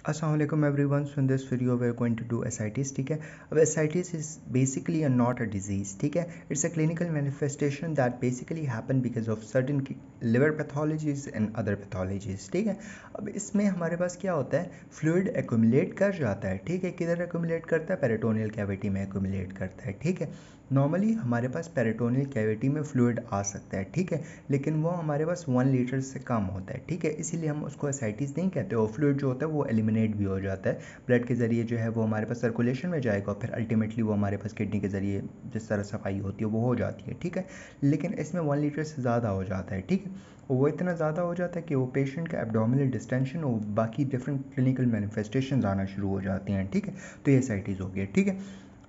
Assalamualaikum everyone. So in this video we are going to do ascites. ठीक है. अब ascites is basically a not a disease. ठीक है. It's a clinical manifestation that basically happen because of certain liver pathologies and other pathologies. ठीक है. अब इसमें हमारे पास क्या होता है, फ्लूइड एक्यूमुलेट कर जाता है. ठीक है. किधर एक्यूमुलेट करता है, पेरिटोनियल कैविटी में एक्यूमुलेट करता है. ठीक है. नॉर्मली हमारे पास पेरिटोनियल कैविटी में फ्लूइड आ सकता है. ठीक है. लेकिन वो हमारे पास 1 लीटर से कम होता है. ठीक है. इसीलिए हम उसको एसाइटिस नहीं कहते. वो फ्लूइड जो होता है वो एलिमिनेट भी हो जाता है ब्लड के ज़रिए, जो है वो हमारे पास सर्कुलेशन में जाएगा और फिर अल्टीमेटली वो हमारे पास किडनी के ज़रिए जिस तरह सफाई होती है वो हो जाती है. ठीक है. लेकिन इसमें 1 लीटर से ज़्यादा हो जाता है. ठीक है. वो इतना ज़्यादा हो जाता है कि वो पेशेंट का एब्डोमिनल डिस्टेंशन और बाकी डिफरेंट क्लिनिकल मैनिफेस्टेशन आना शुरू हो जाती हैं. ठीक है. तो ये एसाइटिस हो गया. ठीक है.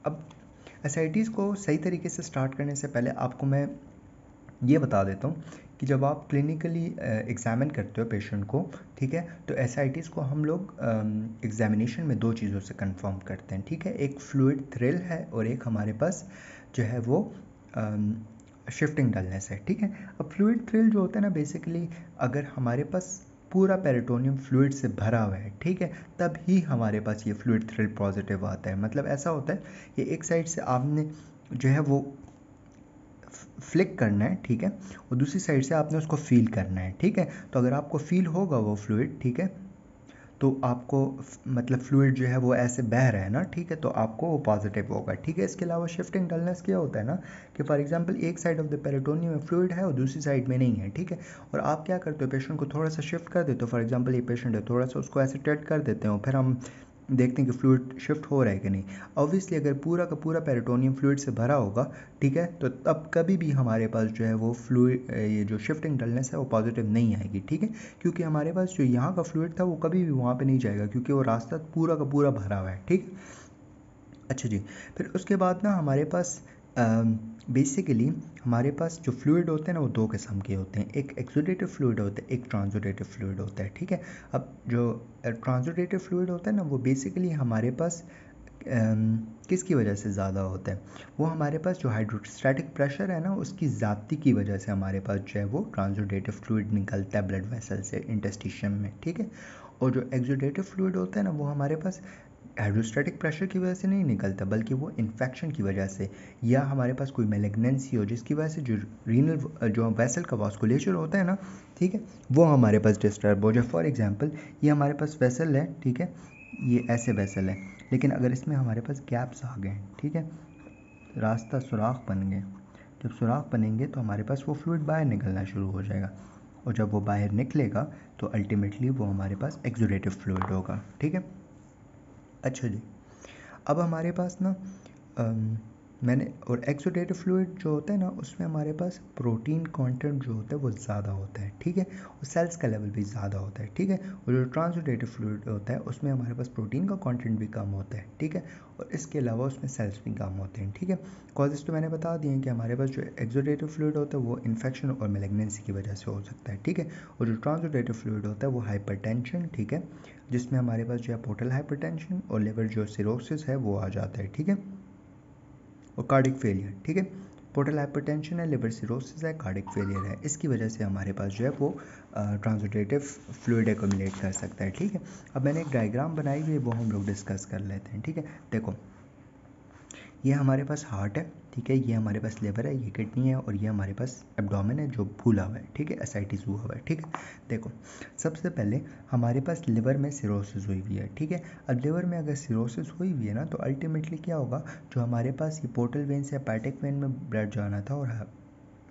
अब एसाइटिस को सही तरीके से स्टार्ट करने से पहले आपको मैं ये बता देता हूँ कि जब आप क्लिनिकली एग्ज़ामिन करते हो पेशेंट को, ठीक है, तो एसाइटिस को हम लोग एग्ज़ामिनेशन में 2 चीज़ों से कंफर्म करते हैं. ठीक है. एक फ्लूइड थ्रिल है और एक हमारे पास जो है वो शिफ्टिंग डलनेस है. ठीक है. अब फ्लूइड थ्रिल जो होता है ना, बेसिकली अगर हमारे पास पूरा पेरिटोनियम फ्लूइड से भरा हुआ है, ठीक है, तब ही हमारे पास ये फ्लूइड थ्रिल पॉजिटिव आता है. मतलब ऐसा होता है कि एक साइड से आपने जो है वो फ्लिक करना है, ठीक है, और दूसरी साइड से आपने उसको फील करना है. ठीक है. तो अगर आपको फील होगा वो फ्लूइड, ठीक है, तो आपको मतलब फ्लूइड जो है वो ऐसे बह रहा है ना, ठीक है, तो आपको वो पॉजिटिव होगा. ठीक है. इसके अलावा शिफ्टिंग डलनेस क्या होता है ना कि फॉर एग्जांपल एक साइड ऑफ द पेरिटोनियम में फ्लूइड है और दूसरी साइड में नहीं है. ठीक है. और आप क्या करते हो, पेशेंट को थोड़ा सा शिफ्ट कर देते हो. फॉर एग्जांपल ये पेशेंट है, थोड़ा सा उसको ऐसे टिल्ट कर देते हो, फिर हम देखते हैं कि फ्लूइड शिफ्ट हो रहा है कि नहीं. ऑब्वियसली अगर पूरा का पूरा पेरिटोनियम फ्लूइड से भरा होगा, ठीक है, तो तब कभी भी हमारे पास जो है वो फ्लूइड, ये जो शिफ्टिंग डलनेस है वो पॉजिटिव नहीं आएगी. ठीक है. क्योंकि हमारे पास जो यहाँ का फ्लूइड था वो कभी भी वहाँ पे नहीं जाएगा क्योंकि वो रास्ता पूरा का पूरा भरा हुआ है. ठीक. अच्छा जी. फिर उसके बाद ना हमारे पास बेसिकली हमारे पास जो फ्लूइड होते हैं ना वो 2 किस्म के होते हैं. एक एक्सुडेटिव फ्लूइड होता है, एक ट्रांसुडेटिव फ्लूइड होता है. ठीक है. अब जो ट्रांसुडेटिव फ्लूइड होता है ना वो बेसिकली हमारे पास किसकी वजह से ज़्यादा होता है, वो हमारे पास जो हाइड्रोस्टैटिक प्रेशर है ना उसकी ज़्यादती की वजह से हमारे पास जो है वो ट्रांसुडेटिव फ्लूइड निकलता है ब्लड वेसल से इंटेस्टिशियम में. ठीक है. और जो एक्सुडेटिव फ्लूइड होता है ना वो हमारे पास हाइड्रोस्टैटिक प्रेशर की वजह से नहीं निकलता, बल्कि वो इन्फेक्शन की वजह से या हमारे पास कोई मैलिग्नेंसी हो जिसकी वजह से जो रीनल जो वेसल का वास्कुलेचर होता है ना, ठीक है, वो हमारे पास डिस्टर्ब हो जाए. फॉर एग्जांपल ये हमारे पास वेसल है, ठीक है, ये ऐसे वेसल है, लेकिन अगर इसमें हमारे पास गैप्स आ गए, ठीक है, रास्ता सुराख बन गए, जब सुराख बनेंगे तो हमारे पास वो फ्लूइड बाहर निकलना शुरू हो जाएगा और जब वो बाहर निकलेगा तो अल्टीमेटली वो हमारे पास एक्सुडेटिव फ्लूइड होगा. ठीक है. अच्छा जी. अब हमारे पास ना मैंने और एक्सुडेटिव फ्लूइड जो होता है ना उसमें हमारे पास प्रोटीन कंटेंट जो होता है वो ज़्यादा होता है. ठीक है. और सेल्स का लेवल भी ज़्यादा होता है. ठीक है. और जो ट्रांसुडेटिव फ्लूइड होता है उसमें हमारे पास प्रोटीन का कंटेंट भी कम होता है. ठीक है. और इसके अलावा उसमें सेल्स भी कम होते हैं. ठीक है. कॉजेज़ तो मैंने बता दिए हैं कि हमारे पास जो एक्सुडेटिव फ्लूइड होता है वो इन्फेक्शन और मैलिग्नेंसी की वजह से हो सकता है. ठीक है. और जो ट्रांसुडेटिव फ्लूइड होता है वो हाइपरटेंशन, ठीक है, जिसमें हमारे पास जो है पोर्टल हाइपरटेंशन और लिवर जो सिरोसिस है वो आ जाता है. ठीक है. और कार्डिक फेलियर. ठीक है. पोर्टल हाइपरटेंशन है, लिवर सिरोसिस है, कार्डिक फेलियर है, इसकी वजह से हमारे पास जो है वो ट्रांसुडेटिव फ्लूइड एक्यूमुलेट कर सकता है. ठीक है. अब मैंने एक डायग्राम बनाई हुई है वो हम लोग डिस्कस कर लेते हैं. ठीक है. देखो ये हमारे पास हार्ट है, ठीक है, ये हमारे पास लिवर है, ये किडनी है और ये हमारे पास एब्डोमेन है जो फूला हुआ है. ठीक है. एसाइटिस हुआ हुआ है. ठीक है. देखो सबसे पहले हमारे पास लिवर में सिरोसिस हुई हुई है. ठीक है. अब लिवर में अगर सिरोसिस हुई हुई है ना तो अल्टीमेटली क्या होगा, जो हमारे पास ये पोर्टल वेन से हेपेटिक वेन में ब्लड जाना था और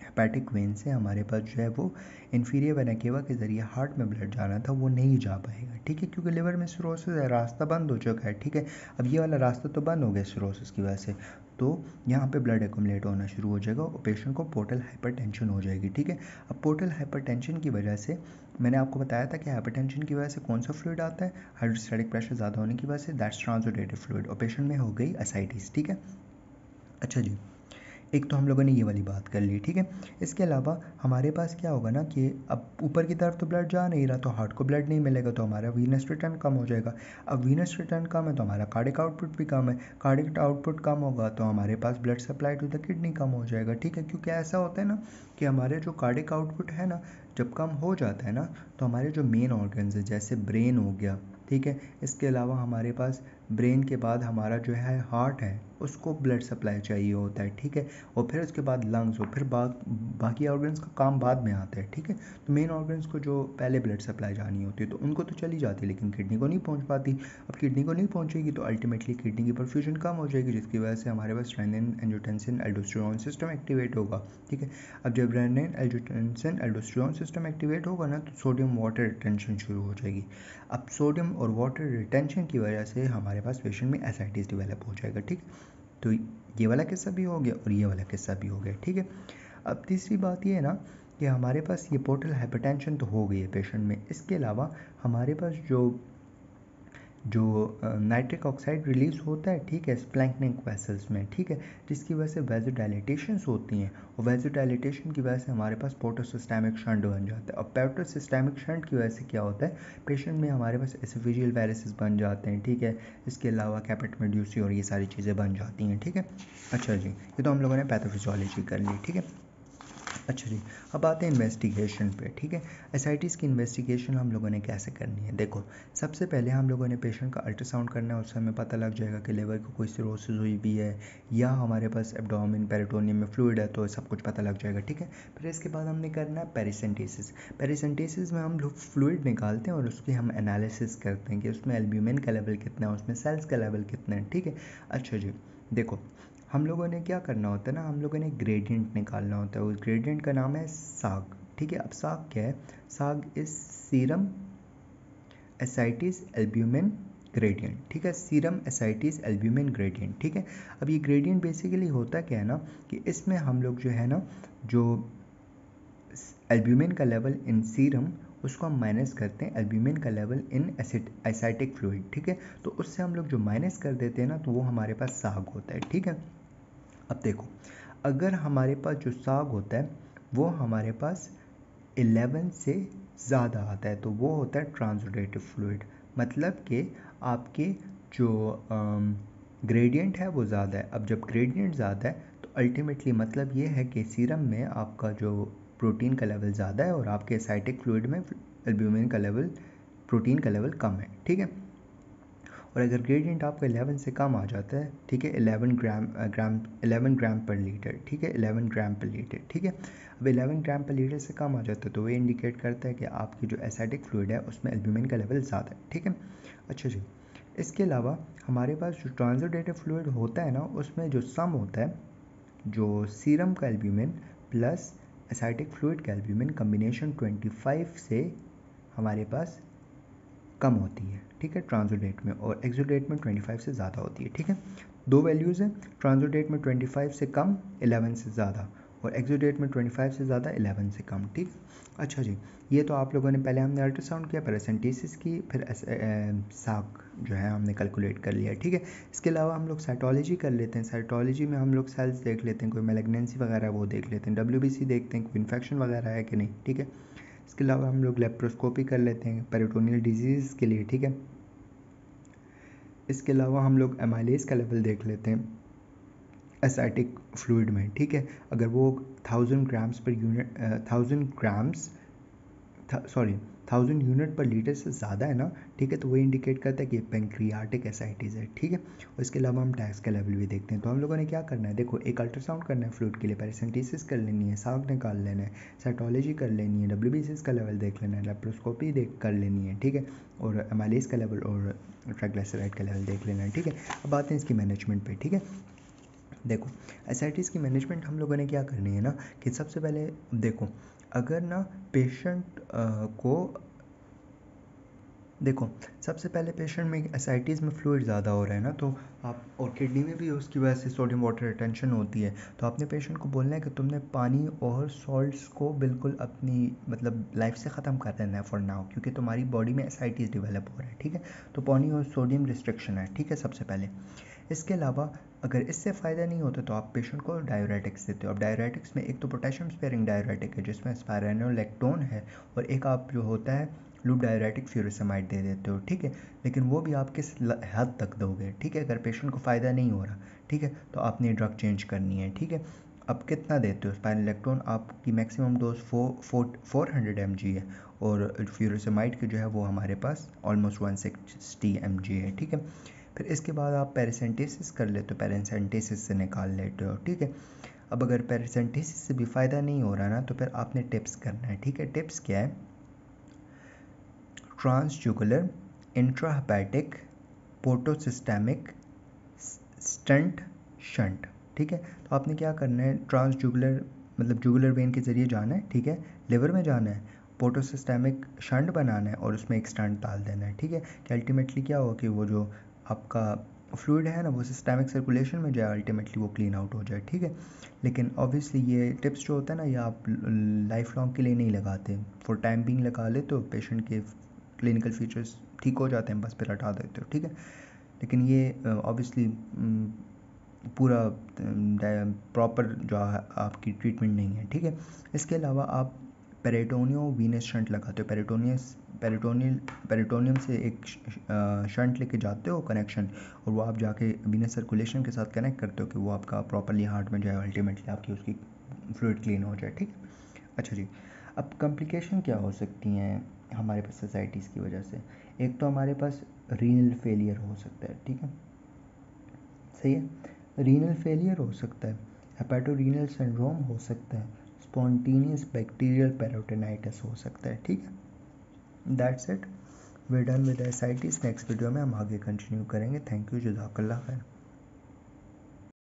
हेपेटिक वेन से हमारे पास जो है वो इन्फीरियर वेना केवा के ज़रिए हार्ट में ब्लड जाना था वो नहीं जा पाएगा. ठीक है. क्योंकि लिवर में सिरोसिस है, रास्ता बंद हो चुका है. ठीक है. अब ये वाला रास्ता तो बंद हो गया सिरोसिस की वजह से, तो यहाँ पे ब्लड एक्यूमुलेट होना शुरू हो जाएगा और पेशेंट को पोर्टल हाइपरटेंशन हो जाएगी. ठीक है. अब पोर्टल हाइपरटेंशन की वजह से मैंने आपको बताया था कि हाइपरटेंशन की वजह से कौन सा फ्लूइड आता है, हाइड्रोस्टैटिक प्रेशर ज़्यादा होने की वजह से, दैट्स ट्रांसुडेटिव फ्लूइड, और पेशेंट में हो गई एसाइटिस. ठीक है. अच्छा जी. एक तो हम लोगों ने ये वाली बात कर ली. ठीक है. इसके अलावा हमारे पास क्या होगा ना कि अब ऊपर की तरफ तो ब्लड जा नहीं रहा तो हार्ट को ब्लड नहीं मिलेगा तो हमारा वीनस रिटर्न कम हो जाएगा. अब वीनस रिटर्न कम है तो हमारा कार्डिक आउटपुट भी कम है, कार्डिक आउटपुट कम होगा तो हमारे पास blood supply to the kidney कम हो जाएगा. ठीक है. क्योंकि ऐसा होता है ना कि हमारे जो कार्डिक आउटपुट है ना जब कम हो जाता है ना तो हमारे जो मेन ऑर्गन्स है जैसे ब्रेन हो गया, ठीक है। इसके अलावा हमारे पास ब्रेन के बाद हमारा जो है हार्ट है उसको ब्लड सप्लाई चाहिए होता है, ठीक है। और फिर उसके बाद लंग्स और फिर बाकी ऑर्गन्स का काम बाद में आता है, ठीक है। तो मेन ऑर्गन्स को जो पहले ब्लड सप्लाई जानी होती है तो उनको तो चली जाती है, लेकिन किडनी को नहीं पहुंच पाती। अब किडनी को नहीं पहुंचेगी तो अल्टीमेटली किडनी की परफ्यूजन कम हो जाएगी, जिसकी वजह से हमारे पास renin angiotensin aldosterone system activate होगा, ठीक है। अब जब renin angiotensin aldosterone system activate होगा ना तो सोडियम वाटर रिटेंशन शुरू हो जाएगी। अब सोडियम और वाटर रिटेंशन की वजह से हमारे पास पेशेंट में एसाइटिस डेवलप हो जाएगा, ठीक। तो ये वाला किस्सा भी हो गया और ये वाला किस्सा भी हो गया, ठीक है। अब तीसरी बात ये है ना कि हमारे पास ये पोर्टल हाइपरटेंशन तो हो गई है पेशेंट में। इसके अलावा हमारे पास जो नाइट्रिक ऑक्साइड रिलीज होता है, ठीक है, स्प्लैंक्निक वेसल्स में, ठीक है, जिसकी वजह से वेजोडाइलेटेशंस होती हैं और वेजोडाइलेटेशन की वजह से हमारे पास पोर्टोसिस्टेमिक शंट बन जाता है। और पोर्टोसिस्टेमिक शंट की वजह से क्या होता है, पेशेंट में हमारे पास एसोफेजियल वायरसेस बन जाते हैं, ठीक है। इसके अलावा कैपेट मेड्यूसी और ये सारी चीज़ें बन जाती हैं, ठीक है। अच्छा जी, ये तो हम लोगों ने पैथोफिजियोलॉजी कर ली, ठीक है। अच्छा जी, अब आते हैं इन्वेस्टिगेशन पे, ठीक है। एसाइटिस की इन्वेस्टिगेशन हम लोगों ने कैसे करनी है। देखो, सबसे पहले हम लोगों ने पेशेंट का अल्ट्रासाउंड करना है, उससे हमें पता लग जाएगा कि लिवर को कोई सिरोसिस हुई भी है या हमारे पास एब्डोमेन पेरिटोनियम में फ्लूइड है, तो सब कुछ पता लग जाएगा, ठीक है। फिर इसके बाद हमने करना है पेरिसेंटेसिस। पेरिसेंटेसिस में हम लोग फ्लूइड निकालते हैं और उसकी हम एनालिसिस करते हैं कि उसमें एल्ब्यूमिन का लेवल कितना है, उसमें सेल्स का लेवल कितना है, ठीक है। अच्छा जी, देखो, हम लोगों ने क्या करना होता है ना, हम लोगों ने ग्रेडियंट निकालना होता है। उस ग्रेडियंट का नाम है साग, ठीक है। अब साग क्या है, साग is serum ascites albumin gradient, ठीक है, सीरम एसाइटिस एल्ब्यूमिन ग्रेडियंट, ठीक है। अब ये ग्रेडियंट बेसिकली होता क्या है ना कि इसमें हम लोग जो है ना, जो एल्ब्यूमिन का लेवल इन सीरम उसको हम माइनस करते हैं एल्ब्यूमिन का लेवल इन एसाइटिक फ्लूइड, ठीक है। तो उससे हम लोग जो माइनस कर देते हैं ना, तो वो हमारे पास साग होता है, ठीक है। अब देखो, अगर हमारे पास जो साग होता है वो हमारे पास 11 से ज़्यादा आता है तो वो होता है ट्रांसोडेटिव फ्लूइड, मतलब कि आपके जो ग्रेडियंट है वो ज़्यादा है। अब जब ग्रेडियंट ज़्यादा है तो अल्टीमेटली मतलब ये है कि सीरम में आपका जो प्रोटीन का लेवल ज़्यादा है और आपके एसाइटिक फ्लूइड में एल्ब्यूमिन का लेवल, प्रोटीन का लेवल कम है, ठीक है। और अगर ग्रेडियंट आपका 11 से कम आ जाता है, ठीक है, 11 ग्राम पर लीटर, ठीक है, 11 ग्राम पर लीटर, ठीक है। अब 11 ग्राम पर लीटर से कम आ जाता है तो वो इंडिकेट करता है कि आपकी जो एसाइटिक फ्लूइड है उसमें एल्ब्यूमिन का लेवल ज़्यादा है, ठीक है। अच्छा जी, इसके अलावा हमारे पास जो ट्रांसोडेटिव फ्लूइड होता है ना, उसमें जो सम होता है, जो सीरम का एल्ब्यूमिन प्लस एसाइटिक फ्लूइड का एल्ब्यूमिन कम्बिनेशन 25 से हमारे पास कम होती है, ठीक है, ट्रांसोडेट में, और एक्सोडेट में 25 से ज़्यादा होती है, ठीक है। दो वैल्यूज़ हैं, ट्रांसोडेट में 25 से कम 11 से ज़्यादा, और एक्सोडेट में 25 से ज़्यादा 11 से कम, ठीक। अच्छा जी, ये तो आप लोगों ने पहले हमने अल्ट्रासाउंड किया, पैरासेंटेसिस की, फिर साग जो है हमने कैलकुलेट कर लिया, ठीक है। इसके अलावा हम लोग साइटोलॉजी कर लेते हैं। साइटोलॉजी में हम लोग सेल्स देख लेते हैं, कोई मैलिग्नेंसी वगैरह वो देख लेते हैं, WBC देखते हैं कोई इन्फेक्शन वगैरह है कि नहीं, ठीक है। इसके अलावा हम लोग लेप्रोस्कोपी कर लेते हैं पेरिटोनियल डिजीज़ के लिए, ठीक है। इसके अलावा हम लोग एमाइलेज का लेवल देख लेते हैं एसाइटिक फ्लूइड में, ठीक है। अगर वो 1000 ग्राम्स पर यूनिट 1000 यूनिट पर लीटर से ज़्यादा है ना, ठीक है, तो वो इंडिकेट करता है कि पेंक्रियाटिक एसाइटिस है, ठीक है। और इसके अलावा हम टैक्स का लेवल भी देखते हैं। तो हम लोगों ने क्या करना है, देखो, एक अल्ट्रासाउंड करना है फ्लूइड के लिए, पैरासेंटेसिस कर लेनी है, साग निकाल लेना है, साइटोलॉजी कर लेनी है, WBC का लेवल देख लेना है, लेप्रोस्कोपी देख कर लेनी है, ठीक है, और एमाइलेज का लेवल और ट्राइग्लिसराइड का लेवल देख लेना है, ठीक है। अब आते हैं इसकी मैनेजमेंट पे, ठीक है। देखो, एसाइटिस की मैनेजमेंट हम लोगों ने क्या करनी है ना कि सबसे पहले देखो, अगर ना पेशेंट को देखो, सबसे पहले पेशेंट में एसाइटिस में फ्लूइड ज़्यादा हो रहा है ना, तो आप, और किडनी में भी उसकी वजह से सोडियम वाटर रिटेंशन होती है, तो आपने पेशेंट को बोलना है कि तुमने पानी और सॉल्ट्स को बिल्कुल अपनी मतलब लाइफ से ख़त्म कर देना है फॉर नाउ, क्योंकि तुम्हारी बॉडी में एसाइटिस डेवलप हो रहा है, ठीक है। तो पानी और सोडियम रिस्ट्रिक्शन है, ठीक है, सबसे पहले। इसके अलावा अगर इससे फ़ायदा नहीं होता तो आप पेशेंट को डायूरेटिक्स देते हो। अब डायूरेटिक्स में एक तो पोटेशियम स्पेयरिंग डायूरेटिक है जिसमें स्पाइरेनोलेक्टोन है, और एक आप जो होता है लूप डायूरेटिक फ्यूरिसमाइड दे देते हो, ठीक है। लेकिन वो भी आप किस हद तक दोगे, ठीक है। अगर पेशेंट को फ़ायदा नहीं हो रहा, ठीक है, तो आपने ड्रग चेंज करनी है, ठीक है। अब कितना देते हो, स्पाइरेनोलेक्टोन आपकी मैक्सिमम डोज 400 mg है, और फ्यूरोसेमाइड की जो है वो हमारे पास ऑलमोस्ट 160 mg है, ठीक है। फिर इसके बाद आप पैरासेंटेसिस कर लेते हो, पैरासेंटेसिस से निकाल लेते हो, ठीक है। अब अगर पैरासेंटेसिस से भी फ़ायदा नहीं हो रहा ना, तो फिर आपने टिप्स करना है, ठीक है। टिप्स क्या है? ट्रांसजुगुलर इंट्राहेपेटिक पोर्टोसिस्टेमिक स्टंट शंट, ठीक है। तो आपने क्या करना है, ट्रांसजुगुलर मतलब जुगुलर वेन के ज़रिए जाना है, ठीक है, लिवर में जाना है, पोर्टोसिस्टेमिक शंट बनाना है और उसमें एक स्टंट डाल देना है, ठीक है। कि अल्टीमेटली क्या हो कि वो जो आपका फ्लूइड है ना वो सिस्टेमिक सर्कुलेशन में जाए, अल्टीमेटली वो क्लीन आउट हो जाए, ठीक है। लेकिन ऑब्वियसली ये टिप्स जो होता है ना, ये आप लाइफ लॉन्ग के लिए नहीं लगाते, फॉर टाइम बिंग लगा ले तो पेशेंट के क्लिनिकल फीचर्स ठीक हो जाते हैं, बस फिर हटा देते हो, ठीक है। लेकिन ये ऑब्वियसली पूरा प्रॉपर जो आपकी ट्रीटमेंट नहीं है, ठीक है। इसके अलावा आप पेरिटोनियो वीनस शंट लगाते हो, पेरिटोनियम से एक शंट लेके जाते हो कनेक्शन, और वो आप जाके वीनस सर्कुलेशन के साथ कनेक्ट करते हो कि वो आपका प्रॉपरली हार्ट में जाए, अल्टीमेटली आपकी उसकी फ्लूइड क्लीन हो जाए, ठीक है। अच्छा जी, अब कॉम्प्लिकेशन क्या हो सकती हैं हमारे पास सोसाइटीज़ की वजह से? एक तो हमारे पास रीनल फेलियर हो सकता है, ठीक है, सही है। रीनल फेलियर हो सकता है, हेपेटोरीनल सिंड्रोम हो सकता है, स्पॉन्टेनियस बैक्टीरियल पेरिटोनाइटिस हो सकता है, ठीक है। That's it, we done with ascites. Next video में हम आगे कंटिन्यू करेंगे। थैंक यू, जज़ाकल्लाह खैर।